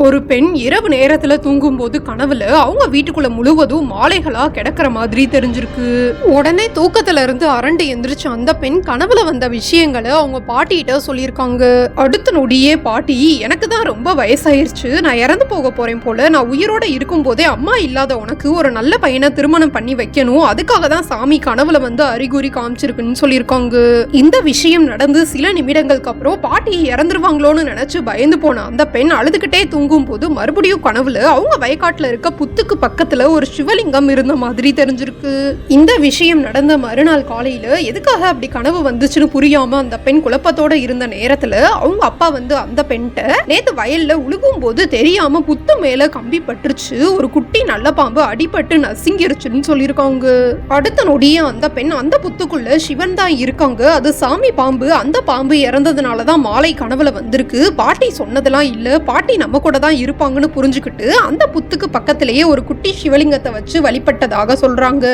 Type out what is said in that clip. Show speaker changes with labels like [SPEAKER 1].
[SPEAKER 1] ஒரு பெண் இரவு நேரத்துல தூங்கும் போது கனவுல அவங்க வீட்டுக்குள்ள முழுவதும் மாலைகளா கிடக்கிற மாதிரி தெரிஞ்சிருக்கு. உடனே தூக்கத்துல இருந்து அரண்டு எந்திரிச்ச அந்த பெண் கனவுல வந்த விஷயங்களை அவங்க பாட்டிகிட்ட சொல்லியிருக்காங்க. அடுத்த நொடியே பாட்டி, எனக்கு தான் ரொம்ப வயசாயிருச்சு, நான் இறந்து போக போறேன் போல, நான் உயிரோட இருக்கும் போதே அம்மா இல்லாத உனக்கு ஒரு நல்ல பையனை திருமணம் பண்ணி வைக்கணும், அதுக்காக தான் சாமி கனவுல வந்து அறிகுறி காமிச்சிருக்குன்னு சொல்லியிருக்காங்க. இந்த விஷயம் நடந்து சில நிமிடங்களுக்கு அப்புறம் பாட்டி இறந்துருவாங்களோன்னு நினைச்சு பயந்து போன அந்த பெண் அழுதுகிட்டே தூங்கும் போது மறுபடியும் கனவுல அவங்க வயக்காட்டுல இருக்க புத்துக்கு பக்கத்துல ஒரு சிவலிங்கம் இருந்த மாதிரி தெரிஞ்சிருக்கு. இந்த விஷயம் நடந்த மறுநாள் காலையில எதுக்காக அப்படி கனவு வந்துச்சுன்னு புரியாம அந்த பெண் குழப்பத்தோட இருந்த நேரத்துல அவங்க அப்பா வந்து அந்த பெண்கிட்ட, நேத்து வயல்ல உழுகும் போது தெரியாம புத்து மேல கம்பி பட்டுருச்சு, ஒரு குட்டி நல்ல பாம்பு அடிபட்டு நசுங்கிருச்சுன்னு சொல்லியிருக்காங்க. அடுத்த நொடியே அந்த பெண் அந்த புத்துக்குள்ள சிவன் தான் இருக்காங்க, அது சாமி பாம்பு, அந்த பாம்பு இறந்ததுனாலதான் மாலை கனவுல வந்திருக்கு, பாட்டி சொன்னதெல்லாம் இல்ல, பாட்டி நம்ம கூட தான் இருப்பாங்கன்னு புரிஞ்சுக்கிட்டு அந்த புத்துக்கு பக்கத்திலேயே ஒரு குட்டி சிவலிங்கத்தை வச்சு வழிபட்டதாக சொல்றாங்க.